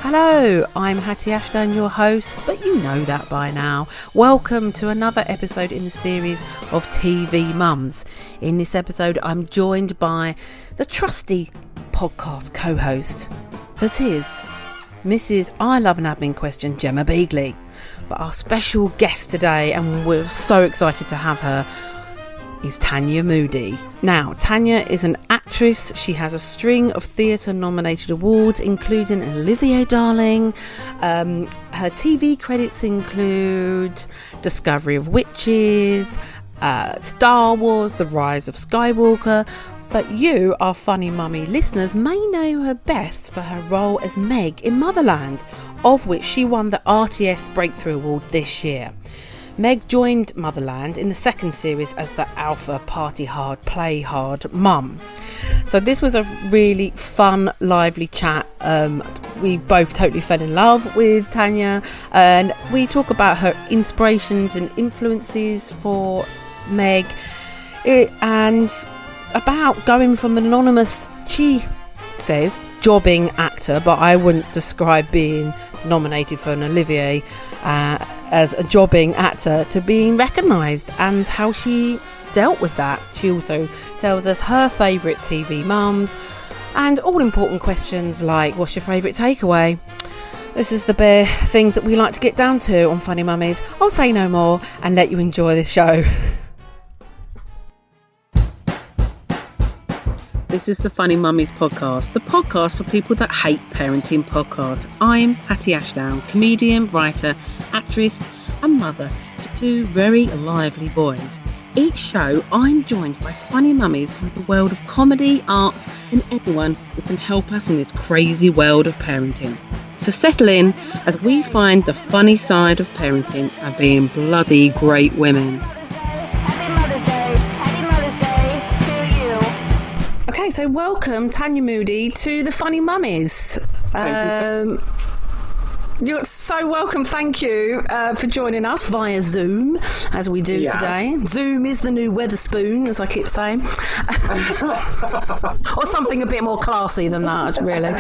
Hello, I'm Hatty Ashdown, your host, but you know that by now. Welcome to another episode in the series of TV Mums. In this episode, I'm joined by the trusty podcast co-host, that is Mrs. I Love an Admin Question, Gemma Beagley. But our special guest today, and we're so excited to have her, is Tanya Moodie. Now, Tanya is an actress. She has a string of theatre nominated awards, including an Olivier Darling. Her TV credits include Discovery of Witches, Star Wars, The Rise of Skywalker. But you, our funny mummy listeners, may know her best for her role as Meg in Motherland, of which she won the RTS Breakthrough Award this year. Meg joined Motherland in the second series as the alpha party hard, play hard mum. So this was a really fun, lively chat. We both totally fell in love with Tanya, and we talk about her inspirations and influences for Meg, and about going from an anonymous, she says, jobbing actor, but I wouldn't describe being nominated for an Olivier as a jobbing actor, to being recognised, and how she dealt with that. She also tells us her favourite TV mums and all important questions like, what's your favourite takeaway? This is the bare things that we like to get down to on Funny Mummies. I'll say no more and let you enjoy this show. This is the Funny Mummies podcast, the podcast for people that hate parenting podcasts. I'm Hatty Ashdown, comedian, writer, actress and mother to two very lively boys. Each show I'm joined by funny mummies from the world of comedy, arts and everyone who can help us in this crazy world of parenting. So settle in as we find the funny side of parenting and being bloody great women. Okay, so welcome Tanya Moodie to the Funny Mummies. You're so welcome. Thank you for joining us via Zoom, as we do today. Zoom is the new Weatherspoon, as I keep saying. Or something a bit more classy than that, really.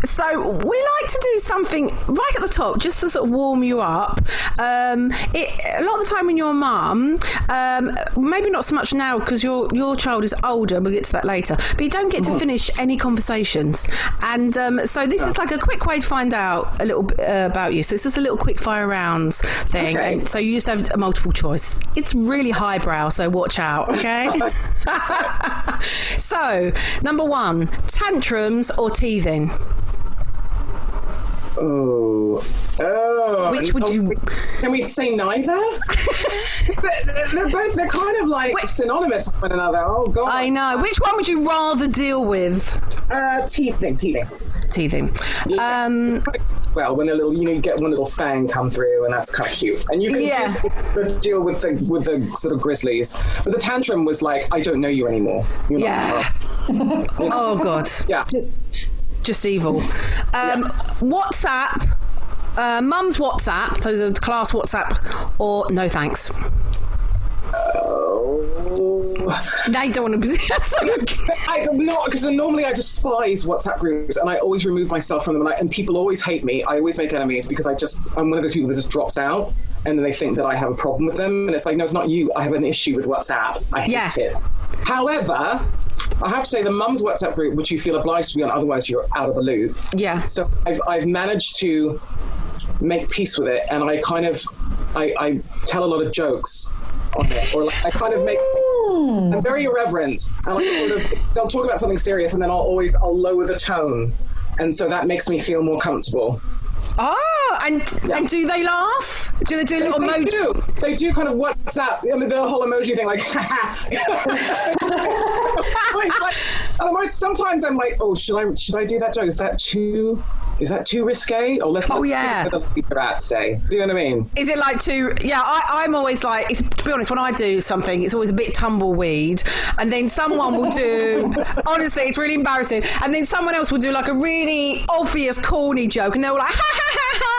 So we like to do something right at the top, just to sort of warm you up. A lot of the time when you're a mum, maybe not so much now because your child is older, we'll get to that later, but you don't get to finish any conversations. And so this is like a quick way to find out a little bit about you. So it's just a little quick fire rounds thing. Okay. And so you just have a multiple choice. It's really highbrow, so watch out, okay? So, number one, tantrums or teething? Which would you... Can we say neither? they're kind of like synonymous with one another. Oh, God. I know. Which one would you rather deal with? Teething. Yeah. Well, when you get one little fang come through, and that's kind of cute. And you can deal with the sort of grizzlies. But the tantrum was like, I don't know you anymore. You're not Oh, God. Yeah. Just evil. WhatsApp, mum's WhatsApp, so the class WhatsApp, or no thanks? Now you don't want to. No, because normally I despise WhatsApp groups, and I always remove myself from them, and people always hate me. I always make enemies because I'm one of those people that just drops out, and then they think that I have a problem with them, and it's like, no, it's not you. I have an issue with WhatsApp. I hate it. However, I have to say the mum's WhatsApp group, which you feel obliged to be on, otherwise you're out of the loop. Yeah. So I've managed to make peace with it, and I kind of I tell a lot of jokes on it, or like I kind of make. I'm very irreverent, and they'll talk about something serious, and then I'll lower the tone, and so that makes me feel more comfortable. Oh, and do they laugh? Do they do a little emoji? They do kind of WhatsApp. I mean, the whole emoji thing, like. Sometimes I'm like, oh, should I do that joke? Is that too risque? Or let's see what at today. Do you know what I mean? Is it like too? Yeah, I'm always like, to be honest, when I do something, it's always a bit tumbleweed, and then someone will do. Honestly, it's really embarrassing, and then someone else will do like a really obvious corny joke, and they're like, ha ha ha ha.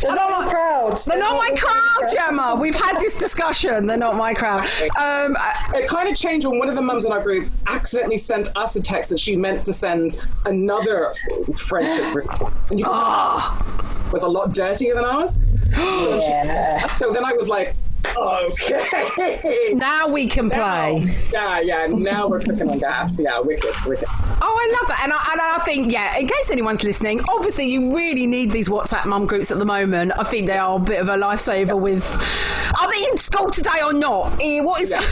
They're not my crowd. They're not my crowd, Gemma. We've had this discussion. They're not my crowd. It kind of changed when one of the mums in our group accidentally sent us a text that she meant to send another friendship group. And you was a lot dirtier than ours. Yeah. So then I was like, okay. Now we can play. Yeah. Now we're cooking on gas. Yeah, wicked. Oh, I love that. And I think, in case anyone's listening, obviously you really need these WhatsApp mum groups at the moment. I think they are a bit of a lifesaver with... Are they in school today or not? What is going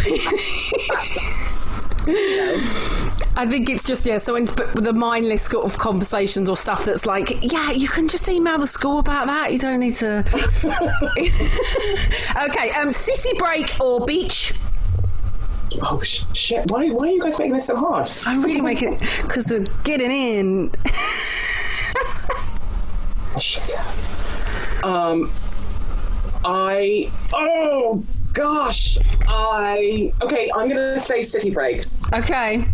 I think it's just, so with the mindless sort of conversations or stuff that's like, you can just email the school about that. You don't need to... Okay, city break or beach? Oh, shit. Why are you guys making this so hard? I'm really making it... Because we're getting in. Shit. Oh, gosh. Okay, I'm going to say city break. Okay.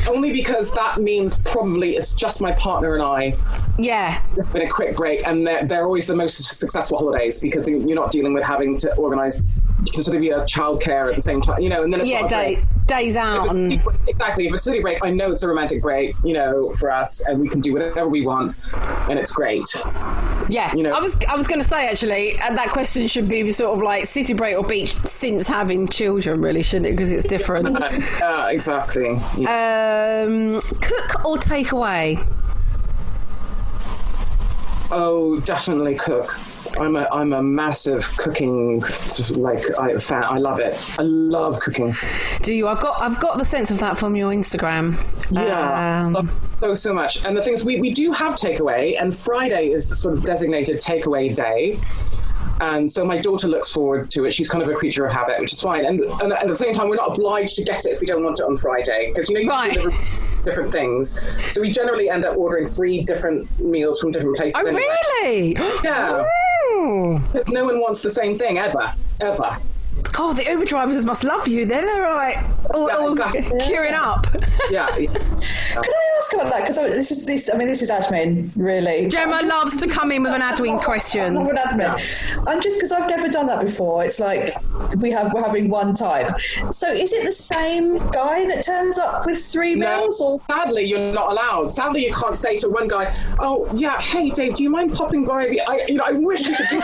Only because that means probably it's just my partner and I. Yeah. It's been a quick break, and they're always the most successful holidays because you're not dealing with having to organise to sort of be a childcare at the same time, and then it's days out. Exactly. If it's city break, I know it's a romantic break, for us, and we can do whatever we want, and it's great. Yeah. I was going to say, actually, that question should be sort of like city break or beach since having children, really, shouldn't it? Because it's different. Exactly. Yeah. Cook or take away? Oh, definitely cook. I'm a massive cooking fan. I love it. I love cooking. Do you? I've got the sense of that from your Instagram. Yeah, so much. And the thing is, we do have takeaway, and Friday is the sort of designated takeaway day. And so my daughter looks forward to it. She's kind of a creature of habit, which is fine. And at the same time, we're not obliged to get it if we don't want it on Friday, because you right. Deliver different things. So we generally end up ordering 3 different meals from different places. Oh, anyway. Really? Yeah. Because no one wants the same thing ever. God, the Uber drivers must love you. They're like all queuing up. Yeah. Can I ask about that? Because this is admin, really. Gemma loves to come in with an admin question. I'm just because I've never done that before. It's like we're having one type. So is it the same guy that turns up with 3 meals? Or sadly, you're not allowed. Sadly, you can't say to one guy, "Oh yeah, hey Dave, do you mind popping by the? I wish you could do.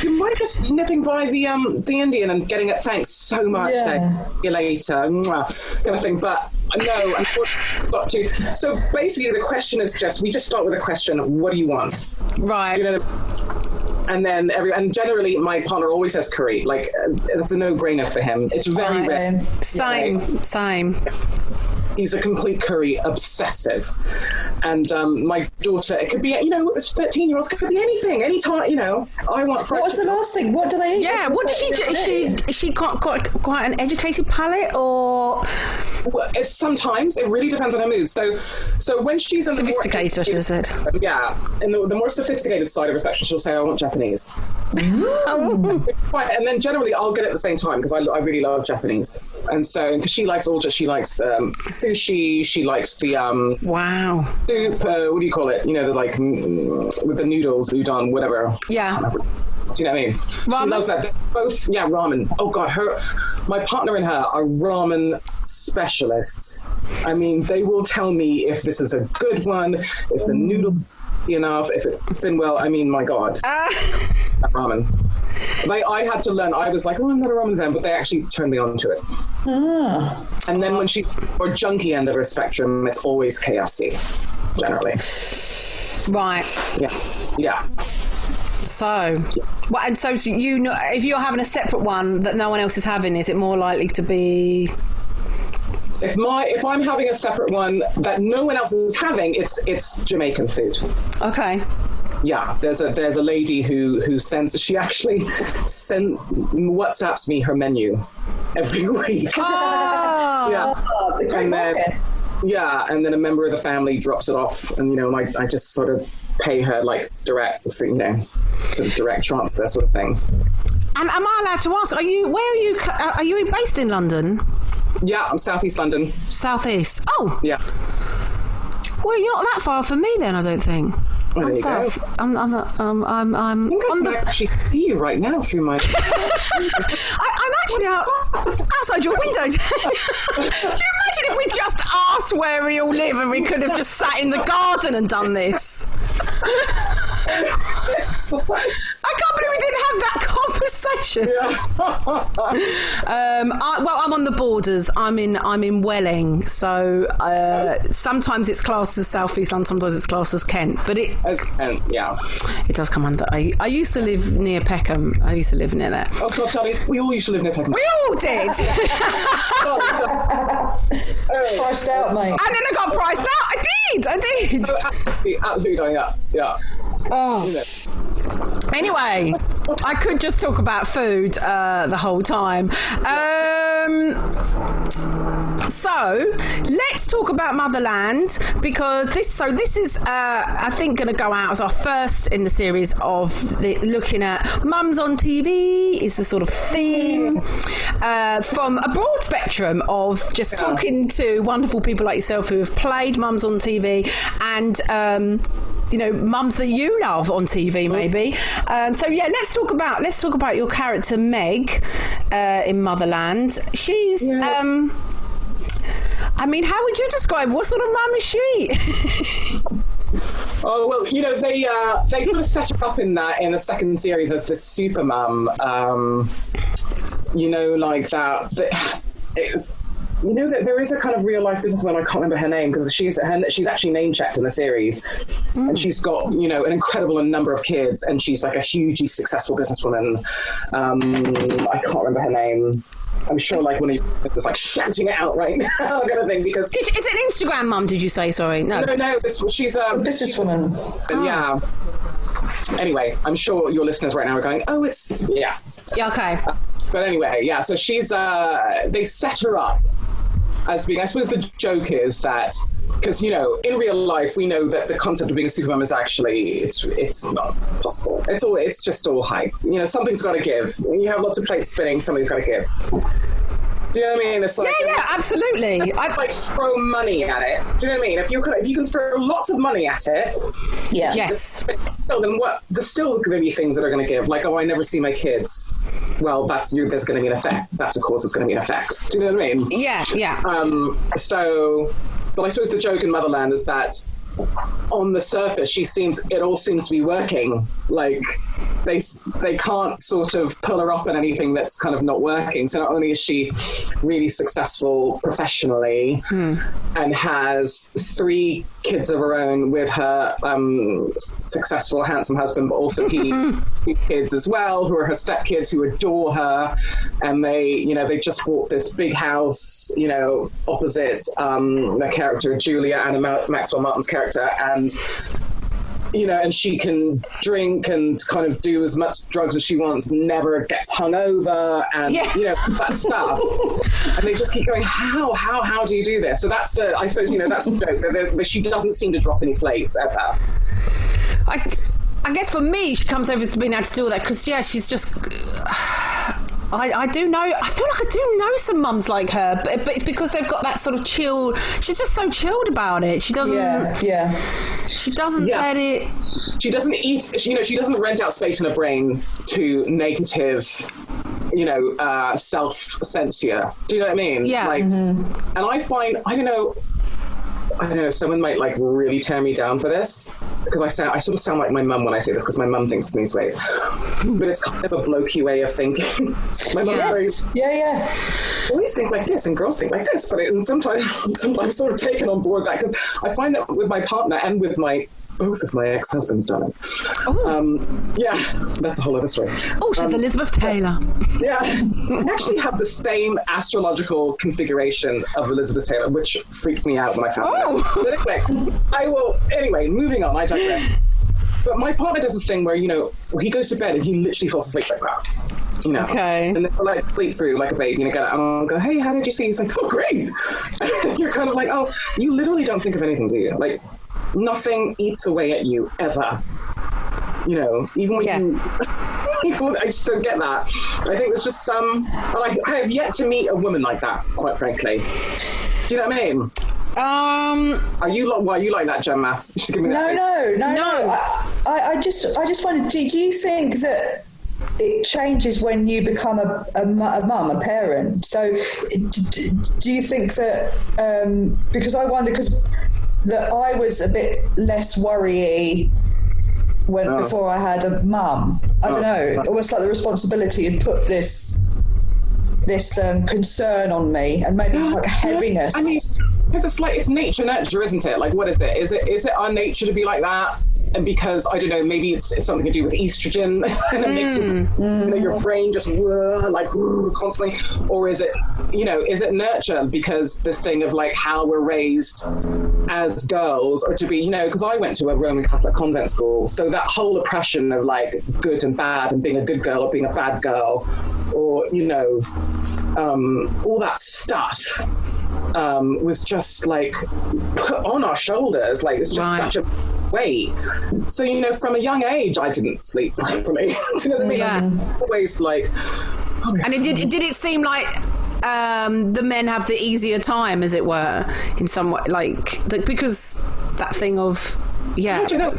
You mind just nipping by the Indian and getting it. Thanks so much, Dave. See you later, mwah, kind of thing." But no, unfortunately, got to. So basically, the question is we just start with a question: what do you want? Right. Do you know what I mean? And then and generally my partner always says curry. Like it's a no-brainer for him. It's very rare. Same. He's a complete curry obsessive. And my daughter, it could be, 13-year-olds, could be anything, anytime, I want fried What was the last thing? What do they eat? Yeah, what does she do? Is she quite an educated palate, or? Well, sometimes, it really depends on her mood. So when she's in sophisticated, I should have said. Yeah, in the more sophisticated side of her spectrum, she'll say, "I want Japanese." And then generally I'll get it at the same time because I really love Japanese. And so, because she likes she likes sushi, she likes the wow soup, what do you call it? With the noodles, udon, whatever. Yeah. Do you know what I mean? Ramen? She loves that. They're both, ramen. Oh God, my partner and her are ramen specialists. I mean, they will tell me if this is a good one, if the noodle enough, if it's been well. I mean, my God, ramen. I had to learn. I was like, I'm not a ramen fan, but they actually turned me on to it. And then when she's more junky end of her spectrum, it's always KFC, generally. Right. Yeah. So, well, and so if you're having a separate one that no one else is having, is it more likely to be? If I'm having a separate one that no one else is having, it's Jamaican food. Okay. Yeah, there's a lady who she actually WhatsApps me her menu every week. Oh. Yeah. And then a member of the family drops it off, and I just sort of pay her like direct, sort of direct transfer sort of thing. And am I allowed to ask? Are you based in London? Yeah, I'm Southeast London. Southeast. Oh. Yeah. Well, you're not that far from me then, I don't think. Well, I'm there sorry. you go. I'm I think I can actually see you right now through my... I'm actually outside your window. Can you imagine if we just asked where we all live and we could have just sat in the garden and done this? I can't believe we didn't have that conversation. Well, I'm on the borders. I'm in Welling, so sometimes it's classed as South East London, sometimes it's classed as Kent. But it does come under. I used to live near Peckham. I used to live near there. Oh God, Charlie, we all used to live near Peckham. We all did. Priced out, mate. And then I got priced out. I did. Absolutely dying up. Yeah. Oh. Anyway, I could just talk about food the whole time. So let's talk about Motherland, because this is I think going to go out as our first in the series of looking at mums on TV is the sort of theme from a broad spectrum of just talking to wonderful people like yourself who have played mums on TV and mums that you love on TV, maybe. So yeah, let's talk about your character Meg in Motherland. She's I mean, how would you describe, what sort of mum is she? Oh well, they sort of set her up in the second series as this super mum, like that. That there is a kind of real life businesswoman. I can't remember her name because she's actually name checked in the series, and she's got an incredible number of kids, and she's like a hugely successful businesswoman. I can't remember her name. I'm sure like one of you is like shouting it out right now, kind of thing. Because is it an Instagram mum? Did you say? Sorry, no. She's a businesswoman. Yeah. Anyway, I'm sure your listeners right now are going, "Oh, it's yeah." Yeah. Okay. But anyway, yeah. So she's they set her up as being, I suppose the joke is that, because, in real life, we know that the concept of being a supermom is actually, it's not possible. It's just all hype. Something's got to give. When you have lots of plates spinning, something's got to give. Do you know what I mean? It's like, yeah, absolutely. I like throw money at it. Do you know what I mean? If you can throw lots of money at it, yeah, yes. Then what? There's still going to be things that are going to give. Like, I never see my kids. Well, there's going to be an effect. That, of course, is going to be an effect. Do you know what I mean? Yeah, yeah. But I suppose the joke in Motherland is that on the surface, it all seems to be working. Like, they can't sort of pull her up on anything that's kind of not working. So not only is she really successful professionally and has 3 kids of her own with her successful, handsome husband, but also he 2 kids as well, who are her stepkids, who adore her, and they just bought this big house, opposite the character Julia, Anna Maxwell Martin's character, and and she can drink and kind of do as much drugs as she wants, never gets hungover, and that stuff. And they just keep going, how do you do this? So that's I suppose that's the joke. That she doesn't seem to drop any plates ever. I guess for me, she comes over to being able to do all that because she's just. I do know. I feel like I do know some mums like her, but it's because they've got that sort of chill. She's just so chilled about it. She doesn't. Yeah. She doesn't let it. She doesn't eat. She doesn't rent out space in her brain to negative, self-censure. Do you know what I mean? Yeah. And I find I don't know. Someone might like really tear me down for this because I sort of sound like my mum when I say this because my mum thinks in these ways, but it's kind of a blokey way of thinking. My mum always think like this and girls think like this, but sometimes I've sort of taken on board that because I find that with my partner and with both of my ex-husbands, darling. That's a whole other story. Oh, she's Elizabeth Taylor. Yeah, I actually have the same astrological configuration of Elizabeth Taylor, which freaked me out when I found it. But anyway, moving on, I digress. But my partner does this thing where, he goes to bed and he literally falls asleep like that. Okay. And then like sleep through like a baby, get up and I'll go, hey, how did you see? He's like, oh, great. And you're kind of like, oh, you literally don't think of anything, do you? Like, nothing eats away at you ever. Even when you. I just don't get that. I think there's just I have yet to meet a woman like that, quite frankly. Do you know what I mean? Are you why are you like that, Gemma? Just give me that. No. I just wondered, do you think that it changes when you become a mum, a parent? So do you think that, because I wonder, because that I was a bit less worry-y before I had a mum. I don't know, almost like the responsibility had put this concern on me, and maybe like a heaviness. I mean, because it's nature nurture, isn't it? Like, what is it? Is it our nature to be like that? And because, I don't know, maybe it's something to do with estrogen and it makes your brain just constantly, or is it nurture because this thing of like how we're raised as girls, or to be, because I went to a Roman Catholic convent school, so that whole oppression of like good and bad and being a good girl or being a bad girl, or all that stuff was just like put on our shoulders, like it's just such a weight. So from a young age I didn't sleep properly. Do you know what I mean? Yeah. Always like, and did it seem like the men have the easier time, as it were, in some way, because that thing of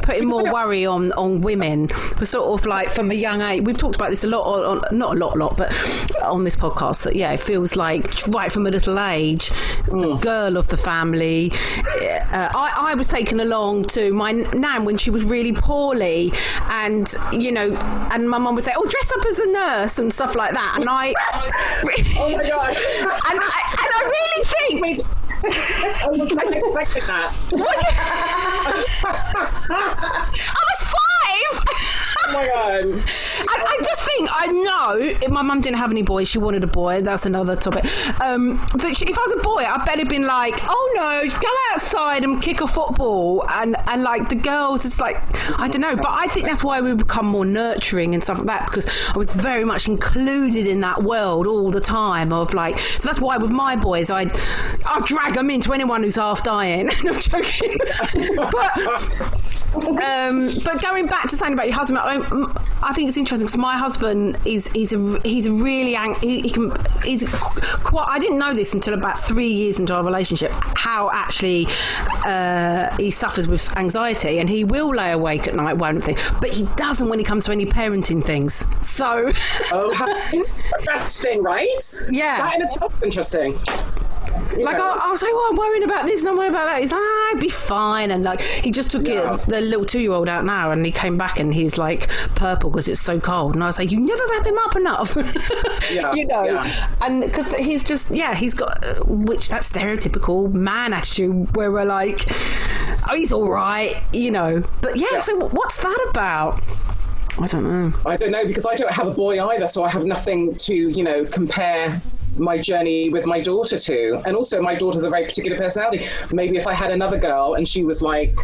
putting more worry on women was sort of like from a young age. We've talked about this a lot, not a lot, but on this podcast, that it feels like right from a little age, the girl of the family. I was taken along to my nan when she was really poorly, and and my mum would say, "Oh, dress up as a nurse" and stuff like that, and I oh my gosh, and I really think I wasn't expecting that. I was 5. Oh my god. And I just think, I know if my mum didn't have any boys, she wanted a boy, that's another topic, if I was a boy, I bet it'd been like, oh no, go outside and kick a football, and like the girls, it's like, I don't know, but I think that's why we become more nurturing and stuff like that, because I was very much included in that world all the time of like, so that's why with my boys I'll drag them into anyone who's half dying. I'm joking. But going back to saying about your husband, I think it's interesting because my husband he's really he's quite. I didn't know this until about 3 years into our relationship, how actually he suffers with anxiety, and he will lay awake at night, won't he? But he doesn't when it comes to any parenting things. So interesting, right? Yeah, that in itself is interesting. Like I'll say, I'm worrying about this and I'm worrying about that. He's like, I'd be fine. And like he just took the little 2-year-old out now, and he came back and he's like purple because it's so cold. And I was like, you never wrap him up enough. And because he's just he's got which that stereotypical man attitude where we're like, oh, he's all right, But so what's that about? I don't know because I don't have a boy either, so I have nothing to compare my journey with my daughter to. And also my daughter's a very particular personality. Maybe if I had another girl and she was like,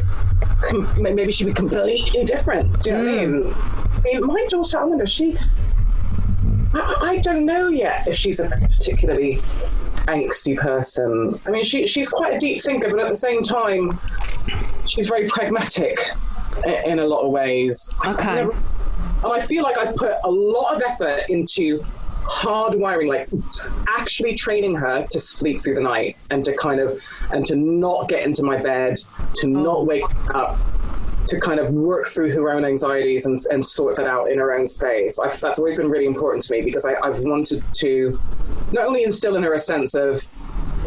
maybe she'd be completely different. Do you know what I mean? My daughter, I wonder, I don't know yet if she's a particularly angsty person. I mean, she's quite a deep thinker, but at the same time she's very pragmatic in a lot of ways. Okay. And I feel like I've put a lot of effort into hardwiring, like actually training her to sleep through the night and to not get into my bed, to not wake up, to kind of work through her own anxieties and sort that out in her own space. That's always been really important to me, because I've wanted to not only instill in her a sense of,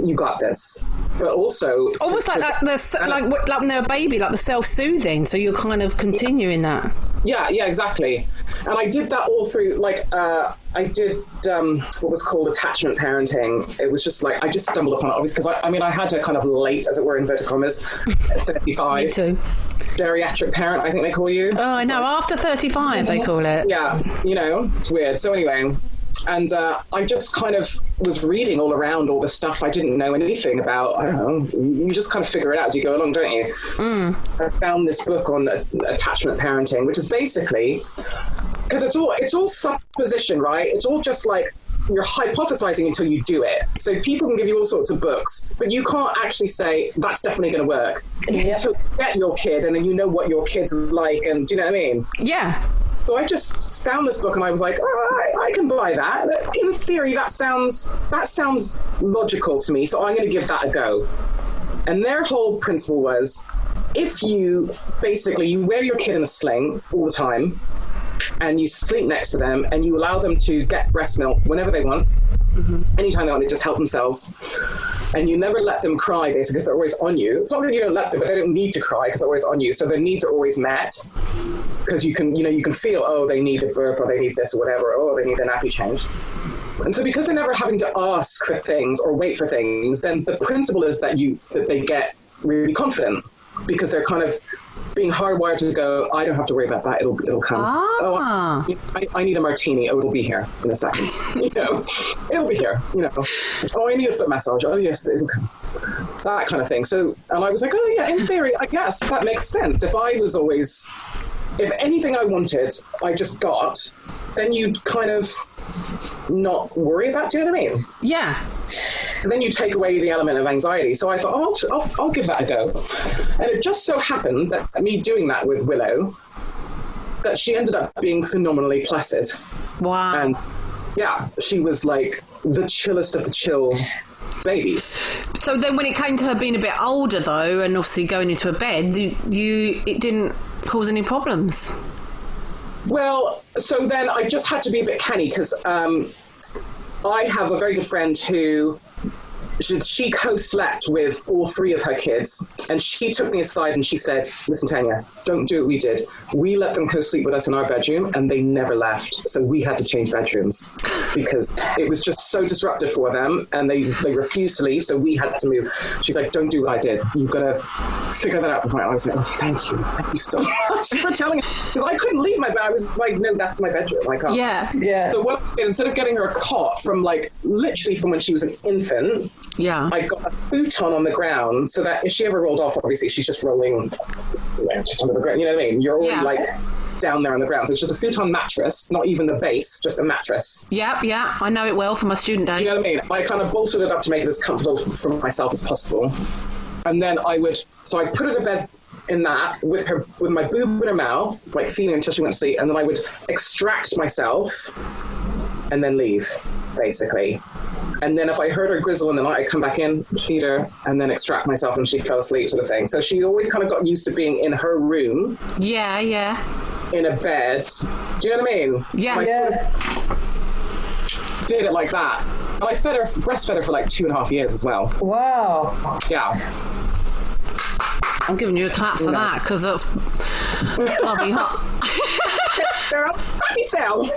you got this, but also almost like when they're a baby, like the self-soothing, so you're kind of continuing that. Yeah, exactly. And I did that all through, I did what was called attachment parenting. It was just like, I just stumbled upon it, obviously, because I had her kind of late, as it were, inverted commas, at 35. Me too. Geriatric parent, I think they call you. Oh, I know, after 35 they call it. Yeah, it's weird. So anyway, and I just kind of was reading all around all the stuff I didn't know anything about. I don't know, you just kind of figure it out as you go along, don't you? I found this book on attachment parenting, which is basically, because it's all supposition, right? It's all just like you're hypothesizing until you do it. So people can give you all sorts of books, but you can't actually say that's definitely going to work until you get your kid, and then you know what your kid's like, and do you know what I mean? Yeah. So I just found this book and I was like, I can buy that. In theory, that sounds logical to me, so I'm going to give that a go. And their whole principle was, if you wear your kid in a sling all the time, and you sleep next to them, and you allow them to get breast milk whenever they want, anytime they want, they just help themselves, and you never let them cry, basically, because they're always on you. It's not that you don't let them, but they don't need to cry because they're always on you. So their needs are always met, because you can feel, oh, they need a burp, or they need this or whatever, or they need a nappy change. And so because they're never having to ask for things or wait for things, then the principle is that they get really confident, because they're kind of being hardwired to go, I don't have to worry about that, it'll come. Oh, I need a martini, it'll be here in a second. It'll be here, Oh, I need a foot massage, oh yes, it'll come. That kind of thing. So, and I was like, oh yeah, in theory, I guess that makes sense. If anything I wanted, I just got, then you'd kind of not worry about, do you know what I mean? Yeah. And then you take away the element of anxiety. So I thought, I'll give that a go. And it just so happened that me doing that with Willow, that she ended up being phenomenally placid. Wow. And yeah, she was like the chillest of the chill babies. So then when it came to her being a bit older, though, and obviously going into a bed, it didn't cause any problems? Well, so then I just had to be a bit canny, because I have a very good friend who she co-slept with all three of her kids, and she took me aside and she said, listen, Tanya, don't do what we did. We let them co-sleep with us in our bedroom and they never left. So we had to change bedrooms because it was just so disruptive for them, and they refused to leave, so we had to move. She's like, don't do what I did. You've got to figure that out. I was like, oh, thank you so much for telling me, because I couldn't leave my bed. I was like, no, that's my bedroom. I can't. Yeah. So what, instead of getting her a cot from literally from when she was an infant, I got a futon on the ground, so that if she ever rolled off, obviously she's just rolling just under the ground. You know what I mean? You're already down there on the ground. So it's just a futon mattress, not even the base, just a mattress. Yeah. I know it well from my student days. You know what I mean? I kind of bolstered it up to make it as comfortable for myself as possible. And then I put her to bed in that with my boob in her mouth, feeding until she went to sleep, and then I would extract myself and then leave, basically. And then if I heard her grizzle in the night, I'd come back in, feed her, and then extract myself when she fell asleep, sort of thing. So she always kind of got used to being in her room. Yeah. In a bed. Do you know what I mean? Yeah. Did it like that. And I breastfed her for 2.5 years as well. Wow. Yeah. I'm giving you a clap for that, because that's bloody hot. Happy sale. Go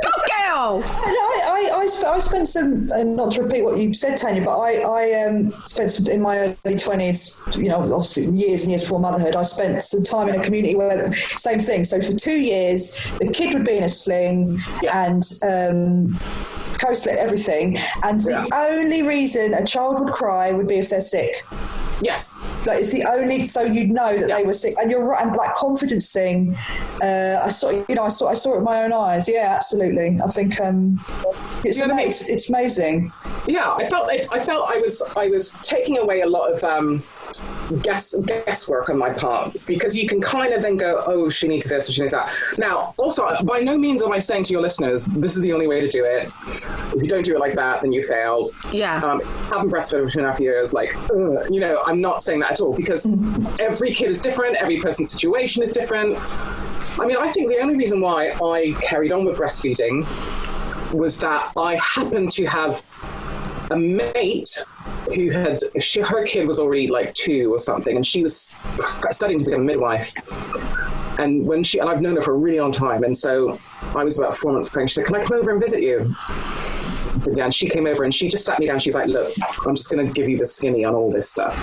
girl! I spent some, not to repeat what you said, Tanya, but I spent some, in my early 20s, obviously years and years before motherhood, I spent some time in a community where, same thing. So for 2 years, the kid would be in a sling and co-sleep, everything. And the only reason a child would cry would be if they're sick. Yeah. It's the only, so you'd know that they were sick. And you're right, and confidence thing, I saw it with my own eyes. Yeah, absolutely. I think it's amazing. It's amazing. Yeah, I felt I was taking away a lot of guesswork on my part, because you can kind of then go, oh, she needs this or she needs that. Now, also, by no means am I saying to your listeners, this is the only way to do it. If you don't do it like that, then you failed. Yeah. Having breastfed for 2.5 years, I'm not saying that at all, because every kid is different, every person's situation is different. I mean, I think the only reason why I carried on with breastfeeding was that I happened to have a mate who her kid was already 2 or something, and she was studying to become a midwife. And I've known her for a really long time, and so I was about 4 months pregnant. She said, can I come over and visit you? Yeah, and she came over and she just sat me down. She's like, look, I'm just going to give you the skinny on all this stuff.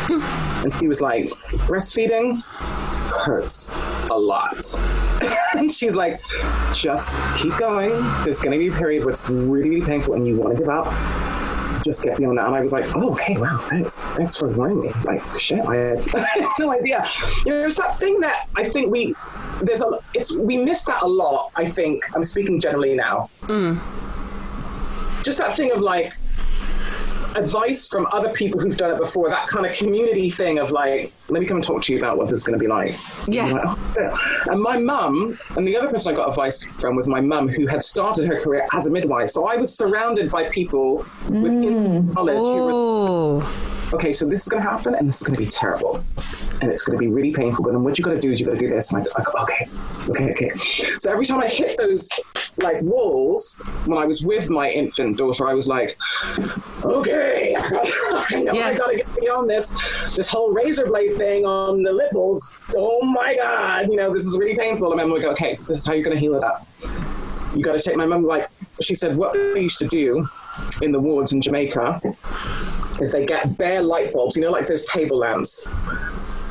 And she was like, breastfeeding hurts a lot. And she's like, just keep going. There's going to be a period where it's really painful and you want to give up. Just get beyond that. And I was like, oh, hey, wow, thanks for warning me. Shit, I had no idea. It's that thing that I think we miss that a lot. I think I'm speaking generally now. Just that thing of advice from other people who've done it before, that kind of community thing of let me come and talk to you about what this is going to be like. Yeah. And my mum, and the other person I got advice from was my mum, who had started her career as a midwife. So I was surrounded by people with knowledge who were okay, so this is going to happen and this is going to be terrible. And it's going to be really painful. But then what you got to do is you got to do this. And I go, okay. So every time I hit those like walls, when I was with my infant daughter, I was like, okay, I got to get beyond this whole razor blade thing on the nipples. Oh my God, this is really painful. And my mum would go, okay, this is how you're going to heal it up. You got to take, my mum, like, she said what they used to do in the wards in Jamaica is they get bare light bulbs, like those table lamps.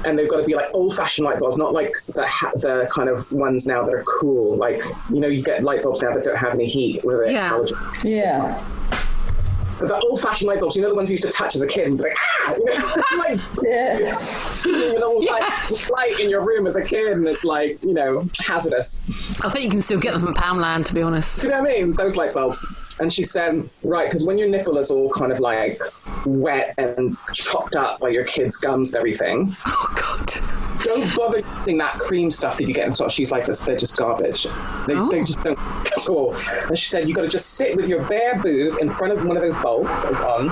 And they've got to be like old-fashioned light bulbs, not like the kind of ones now that are cool. Like, you get light bulbs now that don't have any heat. Yeah. But the old-fashioned light bulbs, the ones you used to touch as a kid and be like, light in your room as a kid, and it's like, hazardous. I think you can still get them from Poundland, to be honest. Do you know what I mean? Those light bulbs. And she said, right, because when your nipple is all kind of like wet and chopped up by your kids' gums and everything. Oh, God. Don't bother using that cream stuff that you get in top. She's like, they're just garbage. They just don't at all. And she said, you got to just sit with your bare boob in front of one of those bulbs on,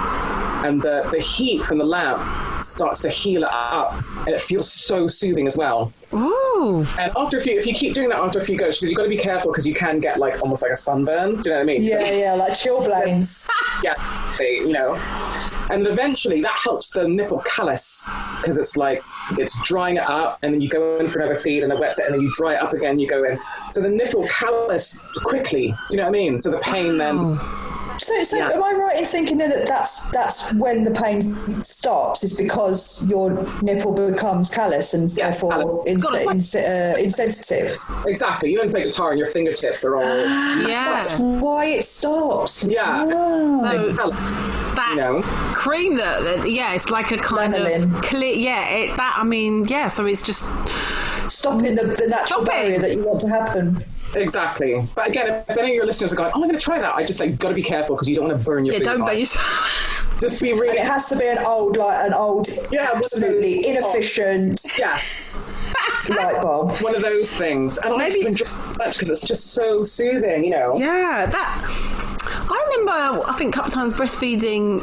and the heat from the lamp starts to heal it up, and it feels so soothing as well. Ooh. And if you keep doing that after a few goes, she said, you've got to be careful because you can get like almost like a sunburn. Do you know what I mean? Yeah, like chilblains. Yeah, and eventually that helps the nipple callus because it's like it's drying it up, and then you go in for another feed and it wets it, and then you dry it up again, you go in. So the nipple callus quickly. Do you know what I mean? So the pain then. So am I right in thinking that that's when the pain stops, is because your nipple becomes callous and therefore insensitive? Exactly. You don't play guitar and your fingertips are all... That's why it stops. Yeah. So that cream it's like a kind of clear... so it's just... Stopping the natural barrier that you want to happen. Exactly. But again, if any of your listeners are going, I'm going to try that, I just say, you've got to be careful because you don't want to burn your boob. Yeah, don't burn yourself. Just be really... And it has to be an old, absolutely inefficient... Yes. light bulb. One of those things. And I just enjoy it so much because it's just so soothing, Yeah, I remember, I think a couple of times breastfeeding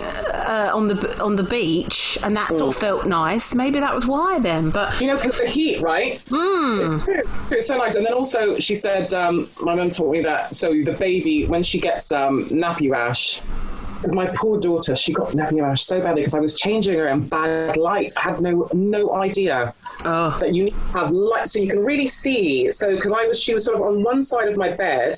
on the beach, and that sort of felt nice. Maybe that was why then, but... because the heat, right? It's so nice. And then also, she said, my mum taught me that, so the baby, when she gets nappy rash, my poor daughter, she got nappy rash so badly because I was changing her in bad light. I had no idea that you need to have light so you can really see. So, because she was sort of on one side of my bed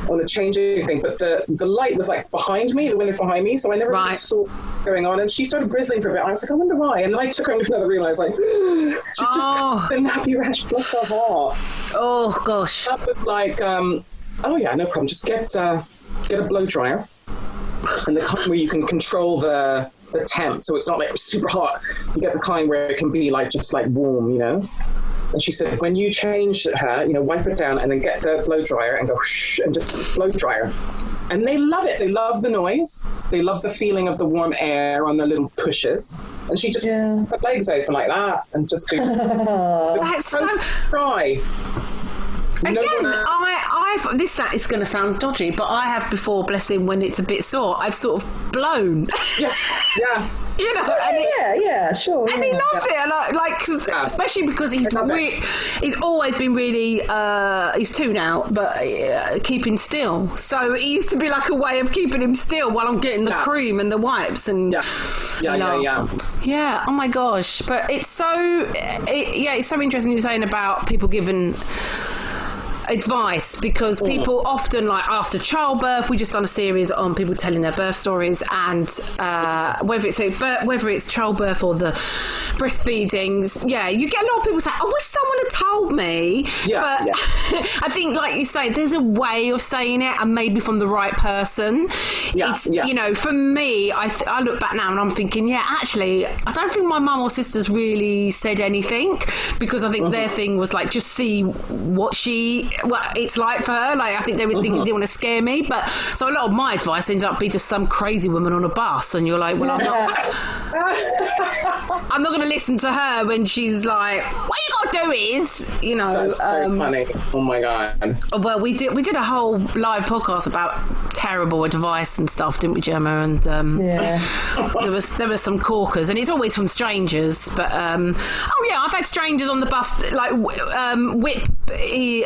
on the changing thing, but the light was like behind me, the window's behind me, so I never really saw what was going on. And she started grizzling for a bit. I was like, I wonder why. And then I took her into another room. I was like, she's just been nappy rash, bless her heart. Oh gosh. That was like, no problem. Just get a blow dryer. And the kind where you can control the temp, so it's not like super hot. You get the kind where it can be like just like warm, And she said, when you change her, wipe it down and then get the blow dryer and go shh, and just blow dryer. And they love it. They love the noise. They love the feeling of the warm air on the little pushes. And she just put her legs open like that and just be that's so dry. Again, this is going to sound dodgy, but I have before, bless him, when it's a bit sore, I've sort of blown. Yeah. Sure. And he loves it, and especially because he's always been really. He's 2 now, but keeping still. So it used to be like a way of keeping him still while I'm getting the cream and the wipes and. Yeah. Oh my gosh! But it's so. It's so interesting you were saying about people giving advice, because people often, like after childbirth, we just done a series on people telling their birth stories, and whether it's childbirth or the breastfeedings, you get a lot of people say, I wish someone had told me. I think, like you say, there's a way of saying it, and maybe from the right person. For me, I look back now and I'm thinking, actually, I don't think my mum or sisters really said anything, because I think their thing was like, just see what she what it's like for her. Like, I think they would think they want to scare me. But so a lot of my advice ended up being just some crazy woman on a bus, and you're like, well, I'm not going to listen to her when she's like, what you got to do is, you know. That's so funny. Oh my God. Well, we did a whole live podcast about terrible advice and stuff, didn't we, Gemma? And there was some corkers, and it's always from strangers. But I've had strangers on the bus like whip.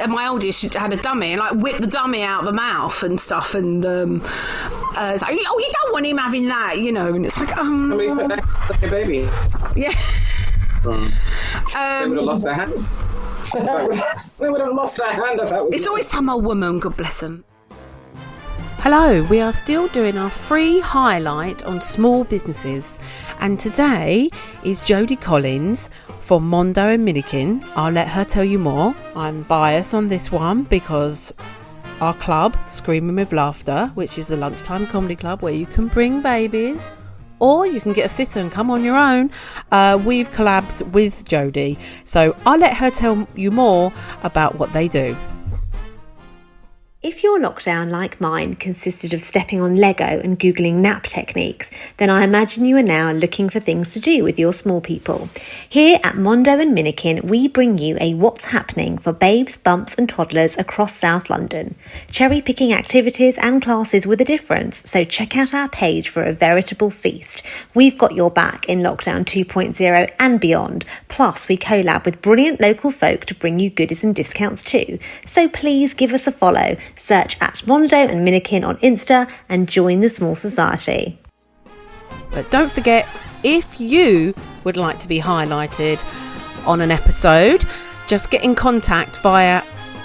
My oldest had a dummy and like whip the dummy out of the mouth and stuff, and it's like, oh, you don't want him having that, you know. And it's like, somebody put that on their baby. Yeah. They would have lost their hand. They would have lost their hand if that was. It's always some old woman, God bless them. Hello, we are still doing our free highlight on small businesses, and today is Jodie Collins from Mondo and Minikin. I'll let her tell you more. I'm biased on this one because our club, Screaming with Laughter, which is a lunchtime comedy club where you can bring babies or you can get a sitter and come on your own, we've collabed with Jodie, so I'll let her tell you more about what they do. If your lockdown, like mine, consisted of stepping on Lego and Googling nap techniques, then I imagine you are now looking for things to do with your small people. Here at Mondo and Minikin, we bring you a What's Happening for babes, bumps and toddlers across South London. Cherry-picking activities and classes with a difference, so check out our page for a veritable feast. We've got your back in Lockdown 2.0 and beyond. Plus, we collab with brilliant local folk to bring you goodies and discounts too. So please give us a follow. Search at Mondo and Minikin on Insta and join the small society. But don't forget, if you would like to be highlighted on an episode, just get in contact via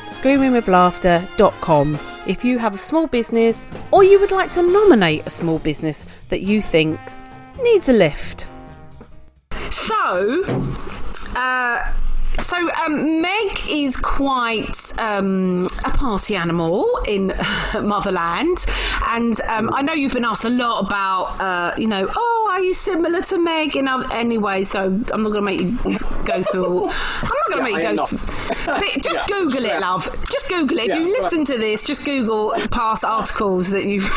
screamingwithlaughter.com if you have a small business or you would like to nominate a small business that you think needs a lift. So Meg is quite a party animal in Motherland, and I know you've been asked a lot about, are you similar to Meg in anyway? So I'm not going to make you go through. I'm not going to make you go. Just Google it, love. Just Google it. If you listen to this, just Google past articles that you've.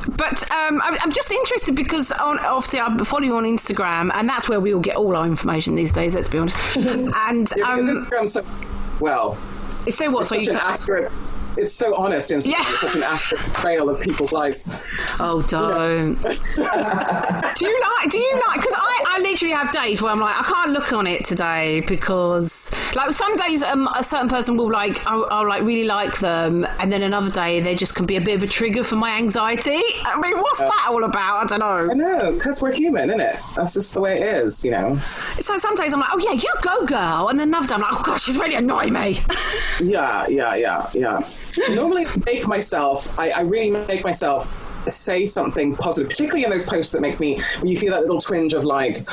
But I'm just interested because obviously I follow you on Instagram, and that's where we all get all our information these days, let's be honest. And Instagram's so well. It's so what? It's so you accurate. It's so honest. Instagram. Yeah. It's such an accurate portrayal of people's lives. Oh, don't. Do you like? Because I literally have days where I'm like, I can't look on it today because, like, some days a certain person will like, I'll like really like them, and then another day they just can be a bit of a trigger for my anxiety. I mean, what's that all about? I don't know. I know, because we're human, isn't it? That's just the way it is, you know. So some days I'm like, oh yeah, you go, girl, and then another day I'm like, oh gosh, she's really annoying me. Yeah. Normally I really make myself say something positive, particularly in those posts that make me, when you feel that little twinge of like,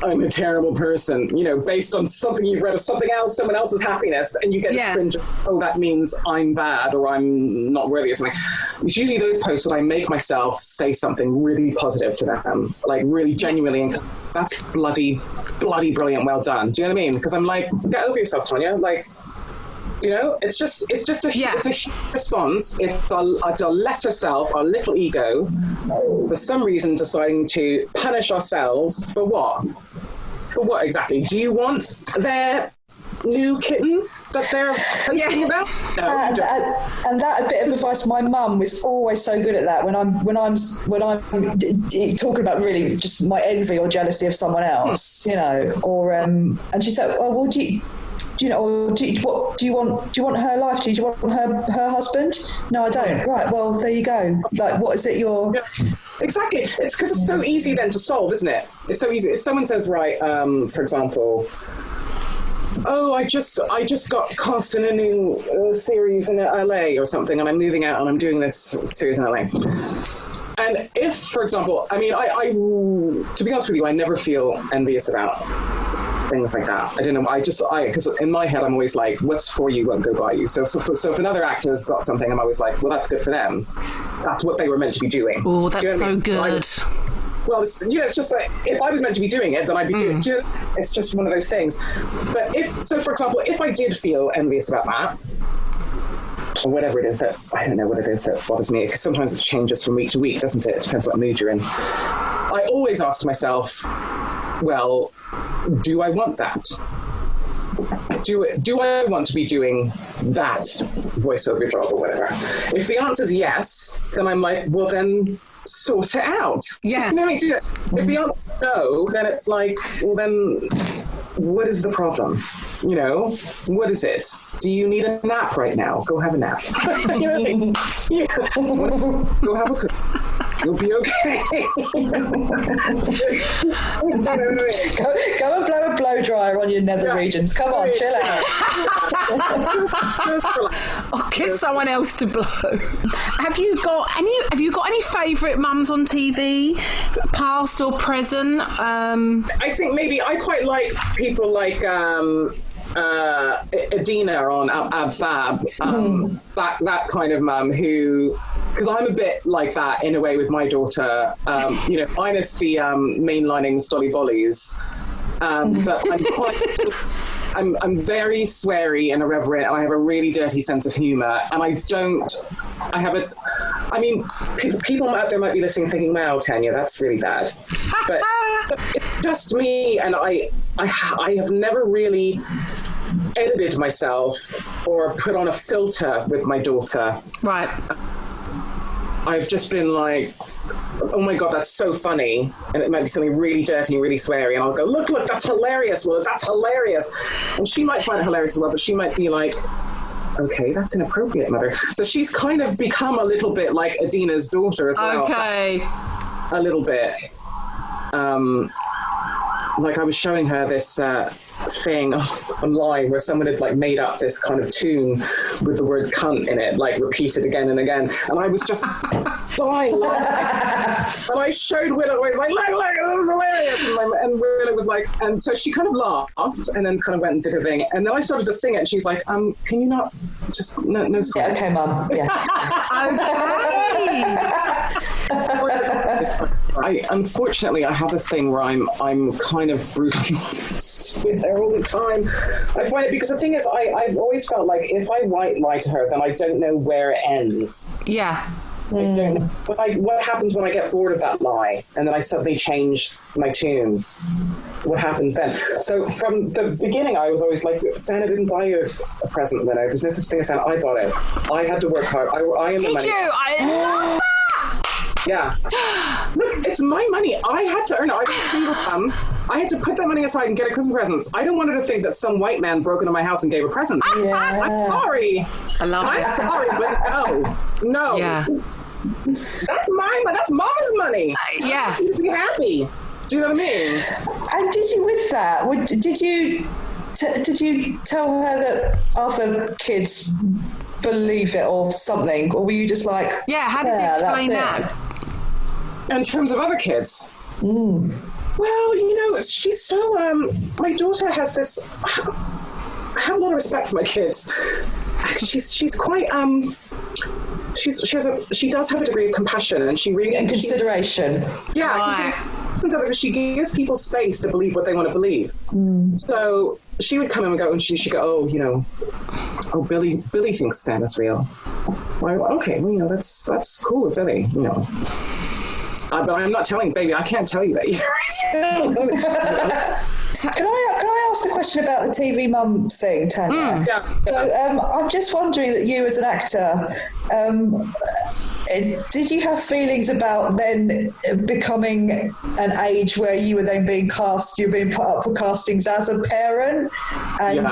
I'm a terrible person, you know, based on something you've read of something else, someone else's happiness, and you get a twinge of, oh, that means I'm bad or I'm not worthy or something. It's usually those posts that I make myself say something really positive to them, like really genuinely, and that's bloody brilliant, well done. Do you know what I mean? Because I'm like, get over yourself, Tanya, like, you know, it's just a huge response. It's our lesser self, our little ego, for some reason deciding to punish ourselves for what? For what exactly? Do you want their new kitten that they're posting about? No, and that bit of advice, my mum was always so good at that. When I'm talking about really just my envy or jealousy of someone else, you know, or and she said, "Oh, well, do you want her life? Do you want her husband? No, I don't. Right, well, there you go. Like, what is it you're... Yeah, exactly. It's because it's so easy then to solve, isn't it? It's so easy. If someone says, right, for example, oh, I just got cast in a new series in LA or something, and I'm moving out and I'm doing this series in LA. And if, for example, I mean, I to be honest with you, I never feel envious about things like that. I don't know. Because in my head, I'm always like, what's for you won't go by you. So if another actor's got something, I'm always like, well, that's good for them. That's what they were meant to be doing. Oh, that's so I mean? good. well, it's just like, if I was meant to be doing it, then I'd be doing it. It's just one of those things. But for example, if I did feel envious about that, or whatever it is that, I don't know what it is that bothers me, because sometimes it changes from week to week, doesn't it? It depends what mood you're in. I always ask myself, well, do I want that? Do I want to be doing that voiceover job or whatever? If the answer is yes, then I'm like, well, then sort it out. Yeah. No, I do it. If the answer is no, then it's like, well, then what is the problem? You know, what is it? Do you need a nap right now? Go have a nap. You know what I mean? Yeah. Go have a cook. You'll be okay. Go and blow a blow dryer on your nether regions. Come on, chill out. Or get someone else to blow. Have you got any favourite mums on TV, past or present? I think maybe I quite like people like Adina on Ab Fab, that kind of mum who, because I'm a bit like that in a way with my daughter, minus the mainlining Stolly Bollies, but I'm very sweary and irreverent, and I have a really dirty sense of humour, and people out there might be listening thinking, wow, Tanya, that's really bad. But it's just me, and I have never really edited myself or put on a filter with my daughter. Right. I've just been like, oh my God, that's so funny. And it might be something really dirty and really sweary. And I'll go, look, that's hilarious. Well, that's hilarious. And she might find it hilarious as well, but she might be like, okay, that's inappropriate, mother. So she's kind of become a little bit like Adina's daughter as well. Okay. A little bit. Like I was showing her this thing online where someone had like made up this kind of tune with the word cunt in it, like repeated again and again, and I was just dying laughing. And I showed Willow, I was like, look, this is hilarious, and Willow was like, and so she kind of laughed and then kind of went and did her thing, and then I started to sing it and she's like, can you not just no song? Yeah, okay, Mum. Yeah. Unfortunately, I have this thing where I'm kind of brutally honest with her all the time. I find it, because the thing is, I've always felt like if I white lie to her, then I don't know where it ends. Yeah. I don't know. What happens when I get bored of that lie and then I suddenly change my tune? What happens then? So from the beginning, I was always like, Santa didn't buy you a present, Willow. There's no such thing as Santa. I bought it. I had to work hard. I am the money. Did you? I love that! Yeah. Look, it's my money. I had to earn it. I was a single mom. I had to put that money aside and get her Christmas presents. I don't want her to think that some white man broke into my house and gave her presents. Yeah. I'm sorry. I love it. I'm sorry, but no. Yeah. That's mine. That's Mama's money. Yeah. She'd be happy. Do you know what I mean? And did you, with that, did you tell her that other kids believe it or something, or were you just like, yeah, how did you explain that? In terms of other kids? Well, she's so, my daughter has this, I have a lot of respect for my kids. She's quite, she does have a degree of compassion, and she really... And consideration. She gives people space to believe what they want to believe. So she would come in and go, and she'd go, Billy thinks Santa's real. Well, okay, that's cool with Billy, but I'm not telling baby. I can't tell you that either. Can I ask a question about the TV mum thing, Tanya? Yeah. So, I'm just wondering that you, as an actor, did you have feelings about then becoming an age where you were then being cast, you're being put up for castings as a parent? And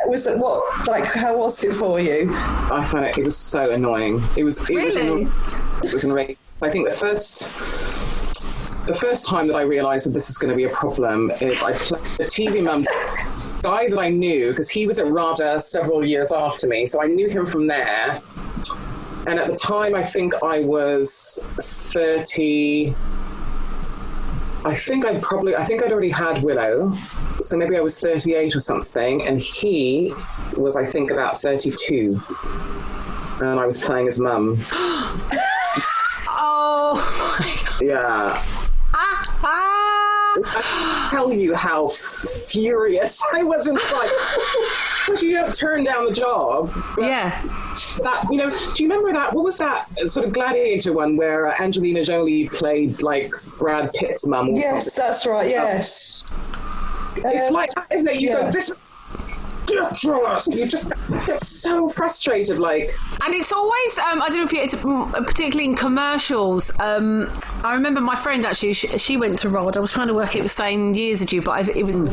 was it how was it for you? I found it was so annoying. It was annoying. I think the first time that I realised that this is going to be a problem is I played the TV mum guy that I knew, because he was at RADA several years after me, so I knew him from there. And at the time, I think I was 30. I think I'd already had Willow, so maybe I was 38 or something, and he was, I think, about 32, and I was playing his mum. Oh my God. Yeah. I tell you how furious I was inside. Because you don't turn down the job. Yeah. That, you know, do you remember that? What was that sort of Gladiator one where Angelina Jolie played like Brad Pitt's mum? Yes, that's right. Yes. It's like, isn't it? You go, this is ridiculous. You just get so frustrated, like. And it's always, I don't know if it's particularly in commercials. I remember my friend actually, she went to Rod. I was trying to work it was saying years ago, but I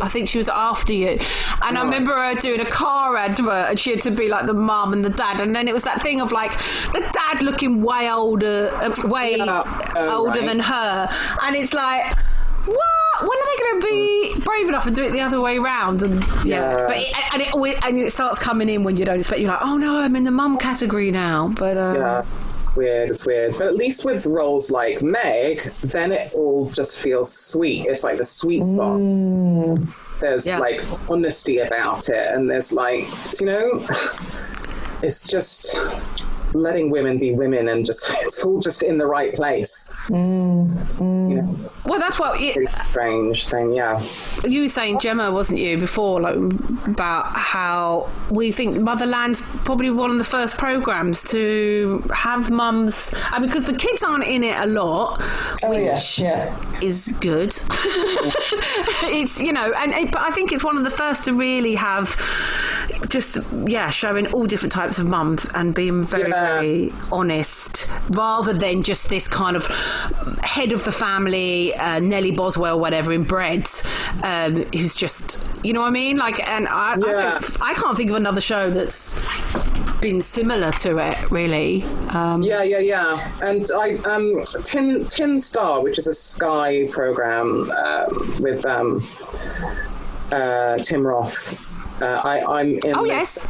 think she was after you. And I remember her doing a car advert, and she had to be like the mum and the dad. And then it was that thing of like the dad looking way older, than her. And it's like, what? When are they going to be brave enough and do it the other way around? And but it starts coming in when you don't expect. You're like, oh no, I'm in the mum category now. But it's weird. But at least with roles like Meg, then it all just feels sweet. It's like the sweet spot. There's like honesty about it, and there's like, you know, it's just letting women be women, and just it's all just in the right place. You know? Well, that's what strange thing. You were saying, Gemma, wasn't you, before, like, about how we think Motherland's probably one of the first programs to have mums, and because the kids aren't in it a lot, which is good. It's, you know, but I think it's one of the first to really have just showing all different types of mums and being very, very honest, rather than just this kind of head of the family, Nellie Boswell, whatever, in Breads, who's just, you know what I mean? Like, and I can't think of another show that's been similar to it, really. And Tin Star, which is a Sky program with Tim Roth. I'm in. Oh yes.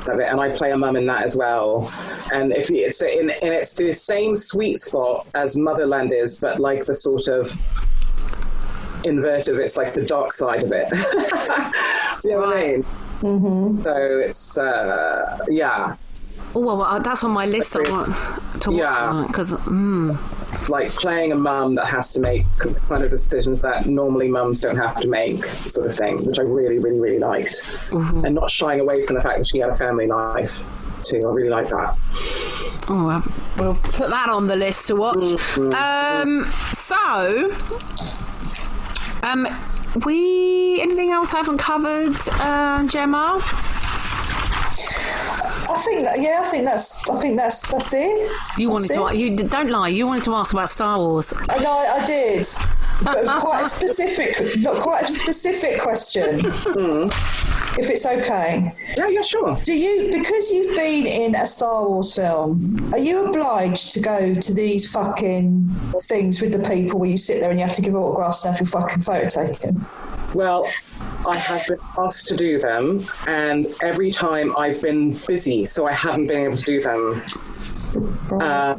Of it, and I play a mum in that as well. And if it's it's the same sweet spot as Motherland is, but like the sort of inverted. It's like the dark side of it. Do you know what I mean? Mm-hmm. So it's Oh well, that's on my list. I want to watch that because like playing a mum that has to make kind of decisions that normally mums don't have to make, sort of thing, which I really, really, really liked, and not shying away from the fact that she had a family life too. I really like that. Oh, we'll put that on the list to watch. Anything else I haven't covered, Gemma? I think that's it. You don't lie. You wanted to ask about Star Wars. I did. But quite a specific question. If it's okay. Yeah, sure. Because you've been in a Star Wars film, are you obliged to go to these fucking things with the people where you sit there and you have to give autographs and have your fucking photo taken? Well, I have been asked to do them, and every time I've been busy, so I haven't been able to do them. Right.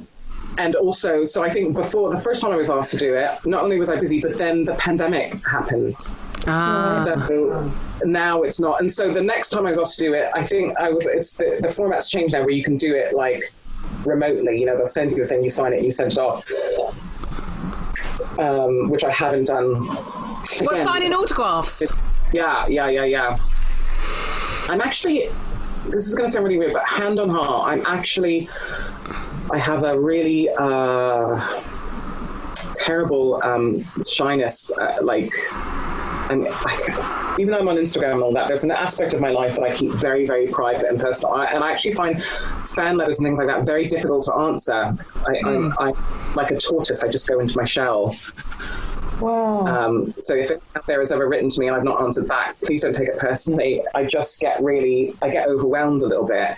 And also, so I think before, the first time I was asked to do it, not only was I busy, but then the pandemic happened. So now it's not. And so the next time I was asked to do it, I think it's the format's changed now where you can do it like remotely. You know, they'll send you a thing, you sign it, and you send it off. Which I haven't done. Well, signing autographs. Yeah. I'm actually, this is going to sound really weird, but hand on heart, I have a really terrible shyness. Even though I'm on Instagram and all that, there's an aspect of my life that I keep very, very private and personal. And I actually find fan letters and things like that very difficult to answer. I'm like a tortoise. I just go into my shell. Wow. So if there has ever written to me and I've not answered back, please don't take it personally. I just get overwhelmed a little bit.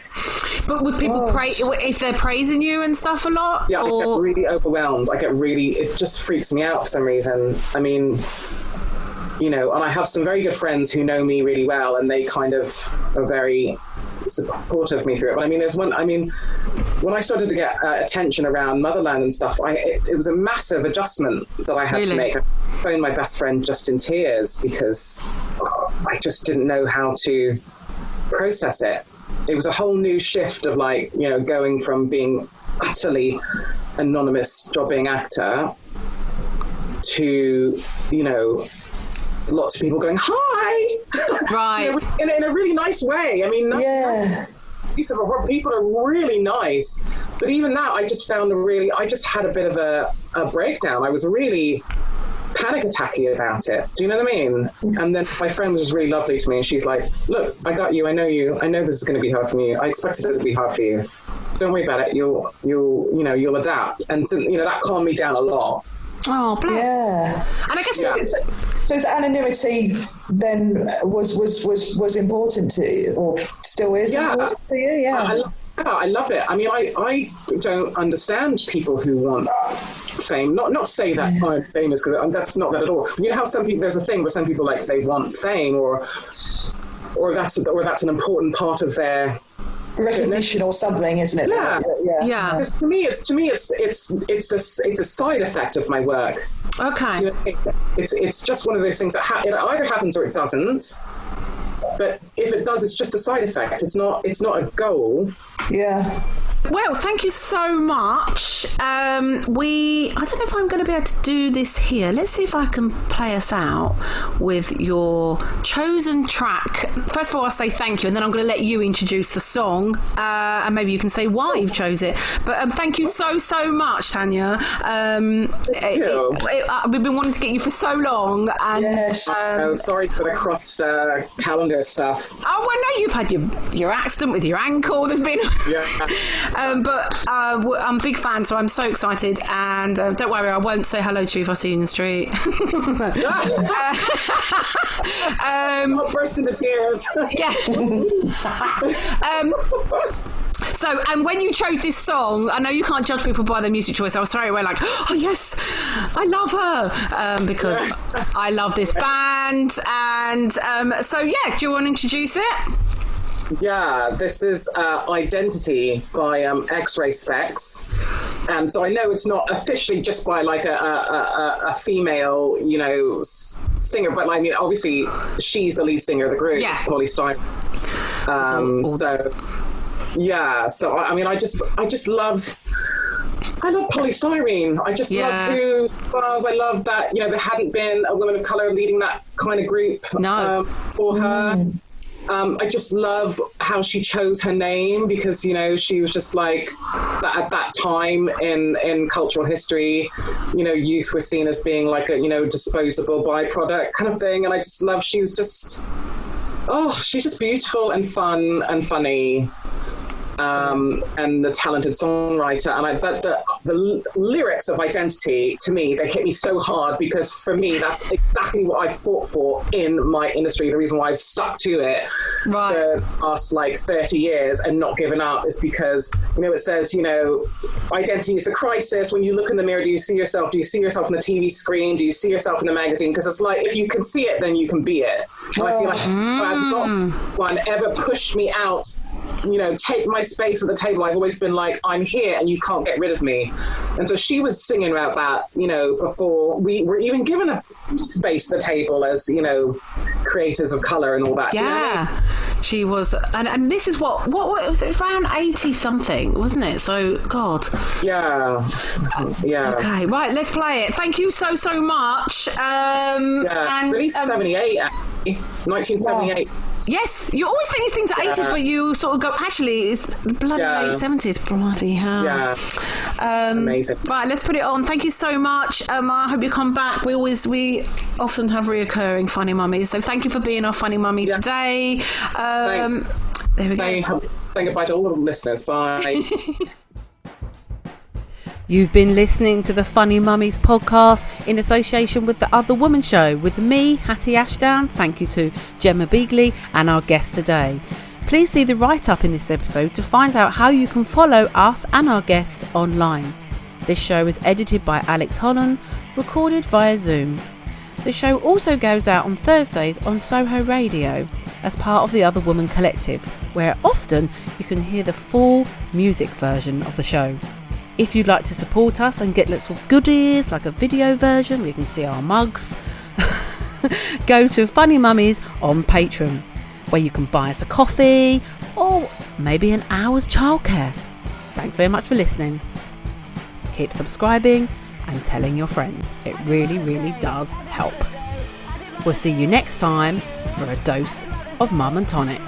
But would people if they're praising you and stuff a lot? Yeah, I get really overwhelmed. It just freaks me out for some reason. I mean, you know, and I have some very good friends who know me really well, and they kind of are very supportive of me through it. But I mean, when I started to get attention around Motherland and stuff, it was a massive adjustment that I had to make. I phoned my best friend just in tears because I just didn't know how to process it. It was a whole new shift of like, you know, going from being utterly anonymous jobbing actor to, lots of people going, hi! Right. in a really nice way. I mean, Yeah. people are really nice. But even that, I just had a bit of a breakdown. I was really panic attacky about it. Do you know what I mean? And then my friend was just really lovely to me, and she's like, look, I got you. I know you. I know this is going to be hard for you. I expected it to be hard for you. Don't worry about it. You'll adapt. And so, that calmed me down a lot. Oh, bless. Yeah. And I guess So the anonymity then was important to you, or still is important to you? Yeah. I love it. I mean, I don't understand people who want fame. Not to say that I'm famous, because that's not that at all. You know how some people, there's a thing where some people they want fame, or that's an important part of their recognition or something, isn't it? Yeah. To me, it's a side effect of my work. Okay. You know, it's just one of those things that it either happens or it doesn't. But if it does, it's just a side effect. It's not a goal. Yeah. Well, thank you so much. I don't know if I'm going to be able to do this here. Let's see if I can play us out with your chosen track. First of all, I'll say thank you, and then I'm going to let you introduce the song, and maybe you can say why you've chose it. But thank you so much, Tanya. We've been wanting to get you for so long. And, yes. Sorry for the crossed calendar stuff. Oh, well, no, you've had your accident with your ankle. There's been... Yeah. But I'm a big fan, so I'm so excited. And don't worry, I won't say hello to you if I see you in the street. I'll burst into tears. Yeah. So, and when you chose this song, I know you can't judge people by their music choice. I was straight away like, oh yes, I love her, because I love this band. And so, yeah, do you want to introduce it? Yeah, this is Identity by Xray Spex. And so I know it's not officially just by a female, singer, but I mean, obviously she's the lead singer of the group, Polystyrene. So I mean, I just love Polystyrene. I just love who was. I love that, there hadn't been a woman of colour leading that kind of group for her. I just love how she chose her name, because, she was just like that at that time in cultural history, youth was seen as being like a, disposable byproduct kind of thing. And I just love, she's just beautiful and fun and funny. And the talented songwriter, and the lyrics of Identity, to me, they hit me so hard, because for me that's exactly what I fought for in my industry. The reason why I've stuck to it for the last 30 years and not given up is because it says identity is the crisis. When you look in the mirror, do you see yourself on the TV screen? Do you see yourself in the magazine? Because it's like, if you can see it, then you can be it. And I feel like I've not one ever pushed me out, take my space at the table. I've always been like, I'm here and you can't get rid of me. And so she was singing about that, before we were even given a space at the table as, creators of colour and all that. Yeah, she was. And this is what was it, around 80 something, wasn't it? So, God. Yeah. Okay, right, let's play it. Thank you so much. Released 78, actually. 1978. Wow. Yes, you always think these things are 80s, but you sort of go, actually, it's the bloody late 70s. Bloody hell. Yeah. Amazing. Right, let's put it on. Thank you so much. I hope you come back. We often have reoccurring funny mummies, so thank you for being our funny mummy today. Thanks. There we go. Say goodbye to all of the listeners. Bye. You've been listening to the Funny Mummies podcast in association with The Other Woman Show with me, Hatty Ashdown. Thank you to Gemma Beagley and our guest today. Please see the write-up in this episode to find out how you can follow us and our guest online. This show is edited by Alex Holland, recorded via Zoom. The show also goes out on Thursdays on Soho Radio as part of the Other Woman Collective, where often you can hear the full music version of the show. If you'd like to support us and get lots of goodies, like a video version where you can see our mugs, go to Funny Mummies on Patreon, where you can buy us a coffee or maybe an hour's childcare. Thanks very much for listening. Keep subscribing and telling your friends. It really, really does help. We'll see you next time for a dose of Mum and Tonic.